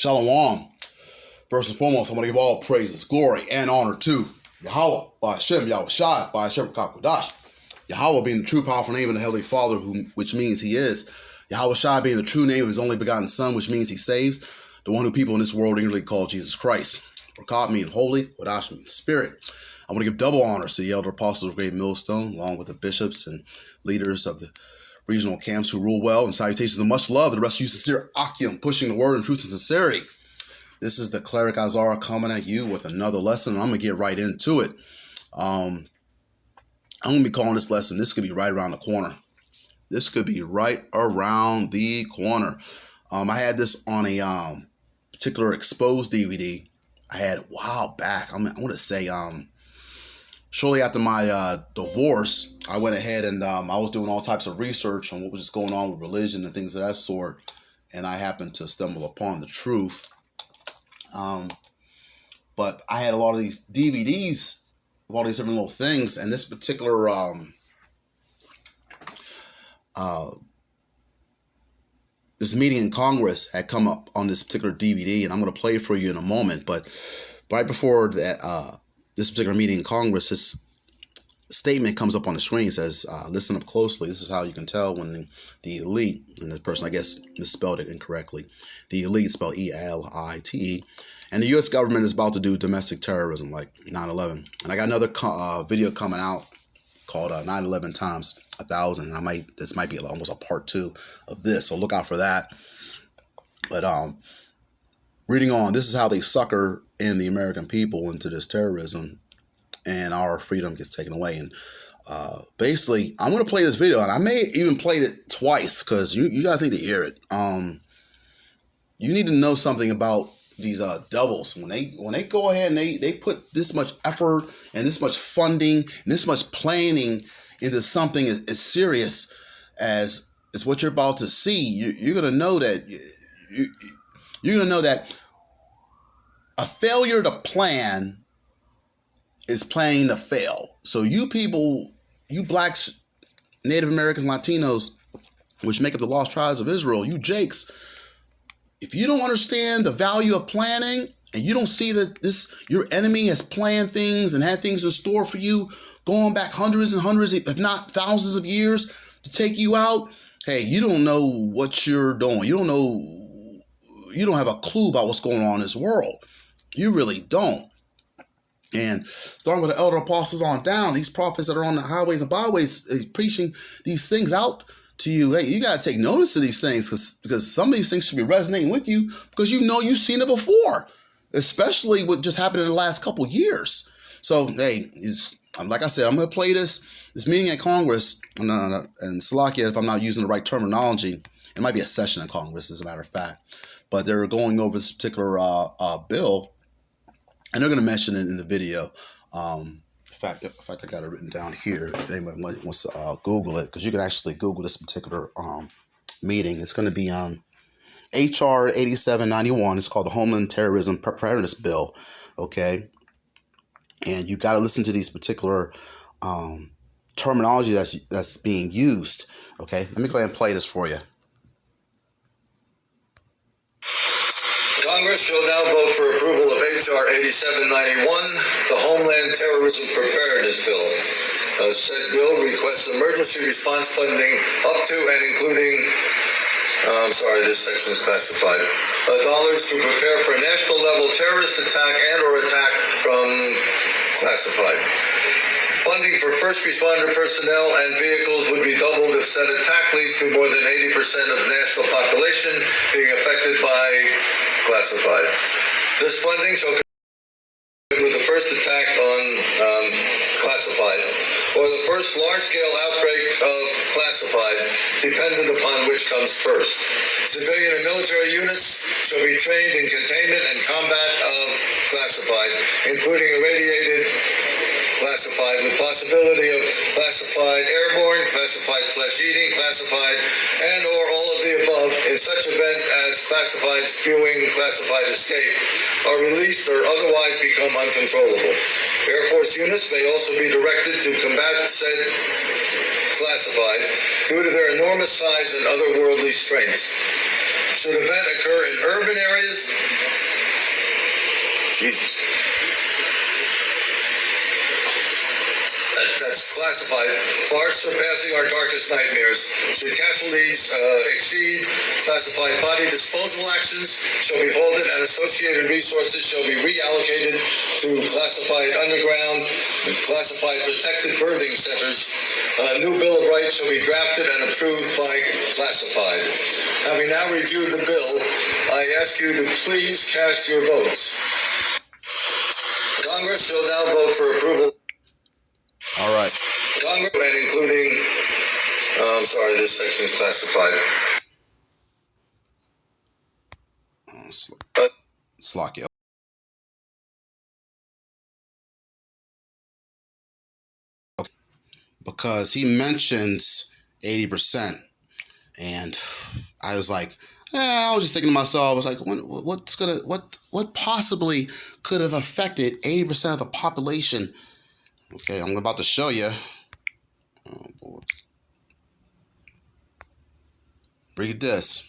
Shalom. First and foremost, I want to give all praises, glory, and honor to Yahweh, by Hashem, Yahweh Shai, by Hashem Kakodash. Yahweh being the true powerful name of the Heavenly Father, which means He is. Yahweh Shai being the true name of His only begotten Son, which means He saves. The one who people in this world eagerly call Jesus Christ. Rakat meaning holy, Wadash means spirit. I want to give double honors to the elder apostles of Great Millstone, along with the bishops and leaders of the regional camps who rule well, and salutations of much love to the rest of you sincere Akim, pushing the word in truth and sincerity. This is the Cleric Azara coming at you with another lesson, and I'm going to get right into it. I'm going to be calling this lesson, this could be right around the corner. This could be right around the corner. I had this on a particular exposed DVD I had a while back. I want to say shortly after my divorce, I went ahead and I was doing all types of research on what was going on with religion and things of that sort, and I happened to stumble upon the truth. But I had a lot of these DVDs of all these different little things, and this particular this meeting in Congress had come up on this particular DVD, and I'm going to play it for you in a moment. But right before that, this particular meeting in Congress, this statement comes up on the screen. It says, listen up closely. This is how you can tell when the elite, and the person, I guess, misspelled it incorrectly. The elite, spelled E-L-I-T-E. And the U.S. government is about to do domestic terrorism like 9/11. And I got another video coming out called 9/11 times 1,000. And this might be almost a part 2 of this. So look out for that. But reading on, this is how they sucker in the American people into this terrorism, and our freedom gets taken away. And basically, I'm going to play this video, and I may even play it twice because you guys need to hear it. You need to know something about these devils. When they go ahead and they put this much effort and this much funding and this much planning into something as serious as what you're about to see, you're going to know that you're going to know that a failure to plan is planning to fail. So you people, you blacks, Native Americans, Latinos, which make up the lost tribes of Israel, you Jakes, if you don't understand the value of planning and you don't see that your enemy has planned things and had things in store for you going back hundreds and hundreds, if not thousands of years to take you out, hey, you don't know what you're doing. You don't have a clue about what's going on in this world. You really don't. And starting with the elder apostles on down, these prophets that are on the highways and byways preaching these things out to you, hey, you got to take notice of these things because some of these things should be resonating with you because you know you've seen it before, especially what just happened in the last couple years. So, hey, like I said, I'm going to play this meeting at Congress, and Salakia, if I'm not using the right terminology, it might be a session in Congress, as a matter of fact, but they're going over this particular bill, and they're going to mention it in the video. In fact, I got it written down here. If anyone wants to Google it, because you can actually Google this particular meeting. It's going to be H.R. 8791. It's called the Homeland Terrorism Preparedness Bill. Okay, and you got to listen to these particular terminology that's being used. Okay, let me go ahead and play this for you. Congress shall now vote for approval of H.R. 8791, the Homeland Terrorism Preparedness Bill. Said bill requests emergency response funding up to and including, this section is classified, dollars to prepare for a national level terrorist attack and or attack from classified. Funding for first responder personnel and vehicles would be doubled if said attack leads to more than 80% of national population being affected by classified. This funding shall continue with the first attack on classified or the first large-scale outbreak of classified, dependent upon which comes first. Civilian and military units shall be trained in containment and combat of classified, including irradiated classified with possibility of classified airborne, classified flesh-eating, classified and or all of the above in such event as classified spewing, classified escape are released or otherwise become uncontrollable. Air Force units may also be directed to combat said classified due to their enormous size and otherworldly strengths. Should event occur in urban areas, Jesus. That's classified, far surpassing our darkest nightmares. Should casualties exceed classified body disposal actions, shall be halted and associated resources shall be reallocated to classified underground, classified protected birthing centers. A new Bill of Rights shall be drafted and approved by classified. Having now reviewed the bill, I ask you to please cast your votes. Congress shall now vote for approval. All right. Congress, and including, I'm sorry, this section is classified. Slocky. Okay. Because he mentions 80%. And I was like, I was just thinking to myself, I was like, what possibly could have affected 80% of the population? Okay, I'm about to show you. Oh boy. Read this.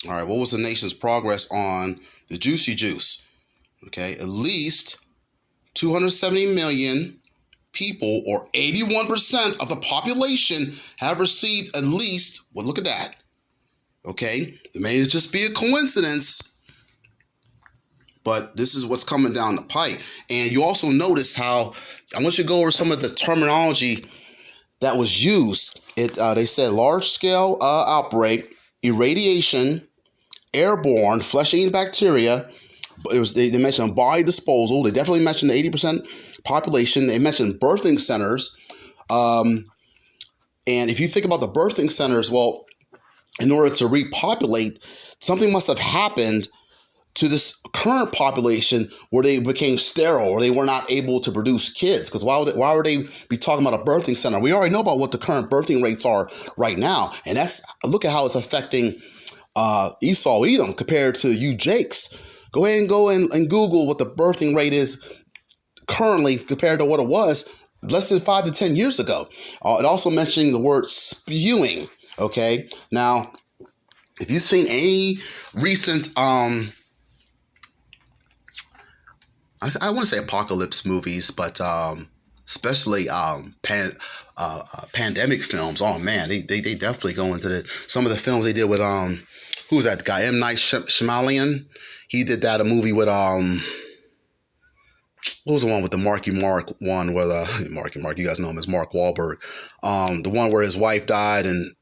All right, what was the nation's progress on the Juicy Juice? Okay, at least 270 million people, or 81% of the population, have received at least, well, look at that. Okay, it may just be a coincidence, but this is what's coming down the pipe. And you also notice how, I want you to go over some of the terminology that was used. They said large-scale outbreak, irradiation, airborne, flesh-eating bacteria. They mentioned body disposal. They definitely mentioned the 80% population. They mentioned birthing centers. And if you think about the birthing centers, well, in order to repopulate, something must have happened to this current population where they became sterile or they were not able to produce kids. Because why would they be talking about a birthing center? We already know about what the current birthing rates are right now. And look at how it's affecting Esau Edom compared to you Jakes. Go ahead and go and Google what the birthing rate is currently compared to what it was less than 5 to 10 years ago. It also mentioned the word spewing. Okay. Now, if you've seen any recent, I want to say apocalypse movies, but especially pandemic films. Oh man, they definitely go into some of the films they did with who was that guy? M. Night Shyamalan. He did a movie with what was the one with the Marky Mark one where Marky Mark, you guys know him as Mark Wahlberg. The one where his wife died and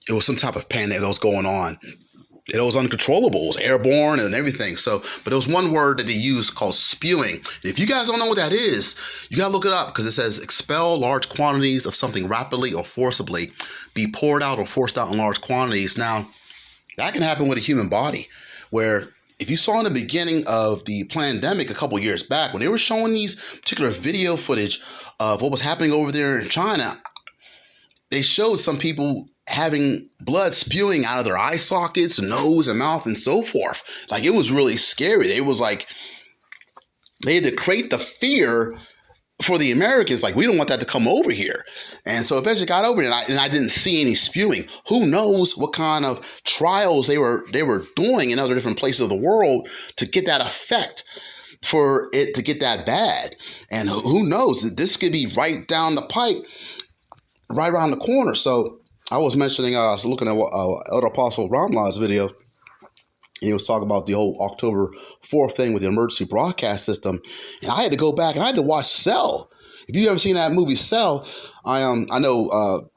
it was some type of pandemic that was going on. It was uncontrollable. It was airborne and everything. So, but there was one word that they used called spewing. And if you guys don't know what that is, you got to look it up because it says expel large quantities of something rapidly or forcibly, be poured out or forced out in large quantities. Now, that can happen with a human body where if you saw in the beginning of the pandemic a couple years back, when they were showing these particular video footage of what was happening over there in China, they showed some people having blood spewing out of their eye sockets, nose and mouth and so forth. Like, it was really scary. It was like they had to create the fear for the Americans. Like, we don't want that to come over here. And so eventually got over it, and I didn't see any spewing. Who knows what kind of trials they were doing in other different places of the world to get that effect, for it to get that bad. And who knows, this could be right down the pipe, right around the corner. So I was mentioning, I was looking at Elder Apostle Ramlah's video. He was talking about the whole October 4th thing with the emergency broadcast system. And I had to go back and I had to watch Cell. If you've ever seen that movie Cell, I know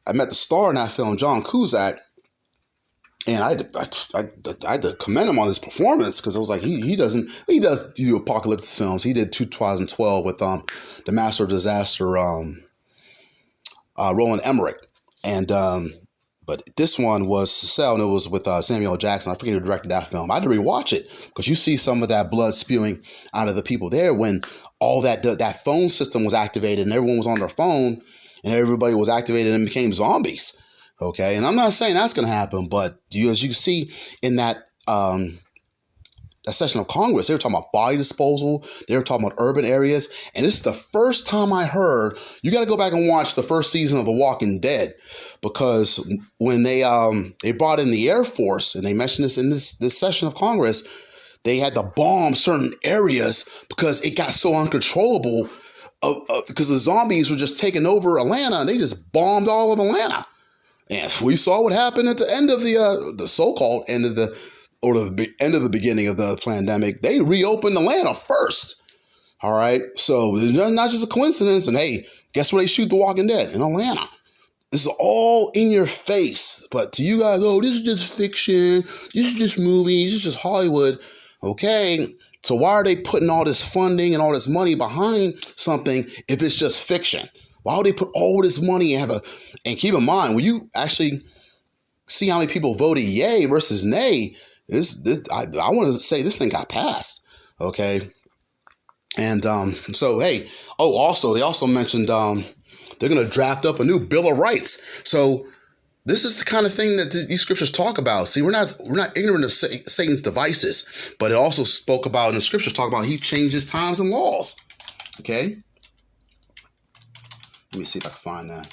I met the star in that film, John Cusack. And I had to commend him on his performance because I was like, he does do apocalyptic films. He did 2012 with the Master of Disaster, Roland Emmerich. And But this one was Cell, and it was with Samuel L. Jackson. I forget who directed that film. I had to rewatch it because you see some of that blood spewing out of the people there when all that phone system was activated and everyone was on their phone and everybody was activated and became zombies. Okay, and I'm not saying that's going to happen, but as you can see in that a session of Congress, they were talking about body disposal. They were talking about urban areas. And this is the first time I heard, you got to go back and watch the first season of The Walking Dead, because when they brought in the Air Force, and they mentioned this in this session of Congress, they had to bomb certain areas because it got so uncontrollable because the zombies were just taking over Atlanta, and they just bombed all of Atlanta. And we saw what happened at the end of the so-called end of the end of the beginning of the pandemic. They reopened Atlanta first. All right. So it's not just a coincidence. And hey, guess where they shoot The Walking Dead? In Atlanta. This is all in your face. But to you guys, oh, this is just fiction. This is just movies. This is just Hollywood. Okay. So why are they putting all this funding and all this money behind something if it's just fiction? Why would they put all this money and keep in mind, when you actually see how many people voted yay versus nay, I want to say this thing got passed. Okay. And so, hey, they also mentioned they're going to draft up a new Bill of Rights. So this is the kind of thing that these scriptures talk about. See, we're not ignorant of Satan's devices, but it also spoke about in the scriptures, talk about he changes times and laws. Okay. Let me see if I can find that.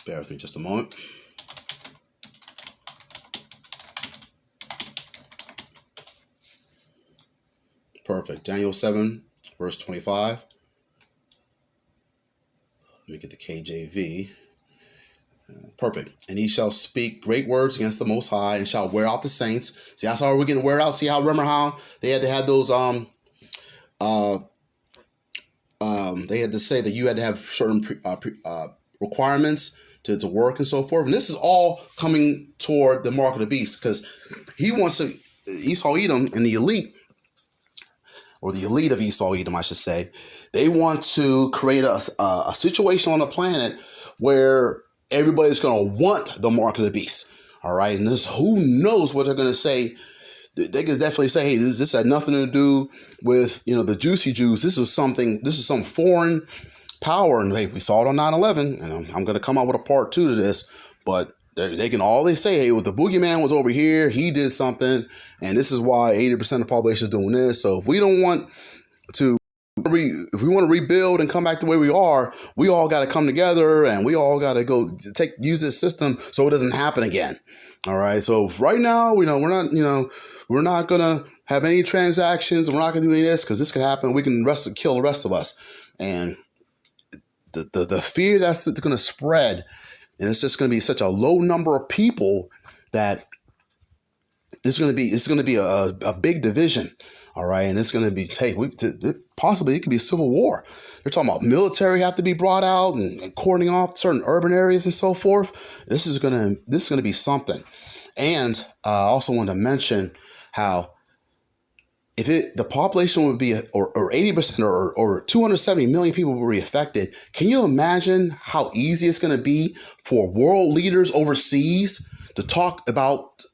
Bear with me just a moment. Perfect. Daniel 7, verse 25. Let me get the KJV. Perfect. And he shall speak great words against the Most High and shall wear out the saints. See, that's how we're getting wear out. See how, remember how they had to have those, they had to say that you had to have certain requirements to work and so forth. And this is all coming toward the mark of the beast, because he wants to, Esau Edom and the elite, or the elite of Esau Edom, I should say, they want to create a situation on the planet where everybody's going to want the mark of the beast. All right. And this, who knows what they're going to say. They could definitely say, hey, this had nothing to do with, the juicy Jews. This is some foreign power. And hey, we saw it on 9/11, and I'm going to come out with a part 2 to this, but they can always say, hey, well, the boogeyman was over here. He did something. And this is why 80% of the population is doing this. So if we don't want to, if we want to rebuild and come back the way we are, we all got to come together and we all got to go use this system so it doesn't happen again. All right. So right now, we're not going to have any transactions. We're not going to do any of this because this could happen. We can kill the rest of us. And the fear that's going to spread, and it's just going to be such a low number of people that it's going to be a big division. All right. And it's going to be, hey, possibly it could be a civil war. They're talking about military have to be brought out and cordoning off certain urban areas and so forth. This is going to be something. And I also want to mention how if the population would be, or 80% or 270 million people will be affected, can you imagine how easy it's going to be for world leaders overseas to talk about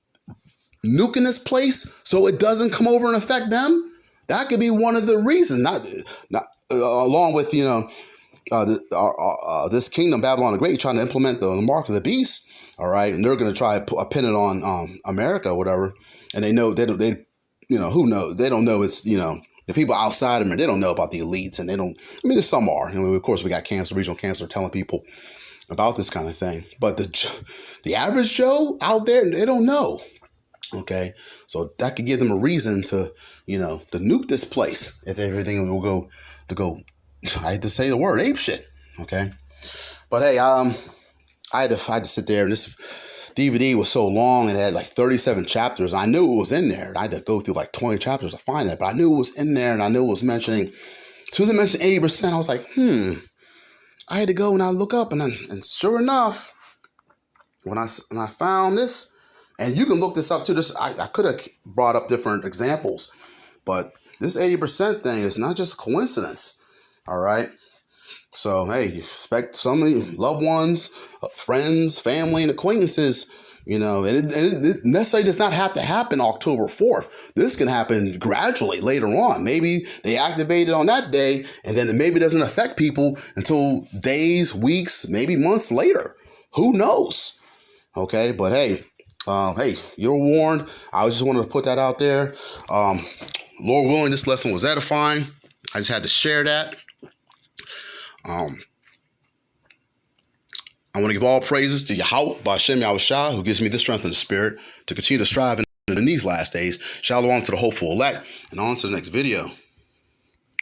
nuking this place so it doesn't come over and affect them? That could be one of the reasons, not along with, this kingdom, Babylon the Great, trying to implement the mark of the beast. All right. And they're going to try to pin it on America or whatever. And they know who knows? They don't know it's, the people outside of them, they don't know about the elites, and they don't, some are. Of course, we got regional council telling people about this kind of thing. But the average Joe out there, they don't know. Okay. So that could give them a reason to, to nuke this place if everything will go, I had to say the word, ape shit. Okay. But hey, I had to sit there, and this DVD was so long, and it had like 37 chapters. And I knew it was in there. I had to go through like 20 chapters to find it, but I knew it was in there, and I knew it was mentioning. As soon as they mentioned 80%, I was like, I had to go and I look up, and sure enough, when I found this, and you can look this up too. I could have brought up different examples, but this 80% thing is not just a coincidence. All right. So, hey, you expect so many loved ones, friends, family, and acquaintances, and it necessarily does not have to happen October 4th. This can happen gradually later on. Maybe they activate it on that day, and then it maybe doesn't affect people until days, weeks, maybe months later. Who knows? Okay, but hey, you're warned. I just wanted to put that out there. Lord willing, this lesson was edifying. I just had to share that. I want to give all praises to Yahweh, Ba'ashem Yahushua, who gives me the strength and the spirit to continue to strive in these last days. Shalom to the hopeful elect, and on to the next video.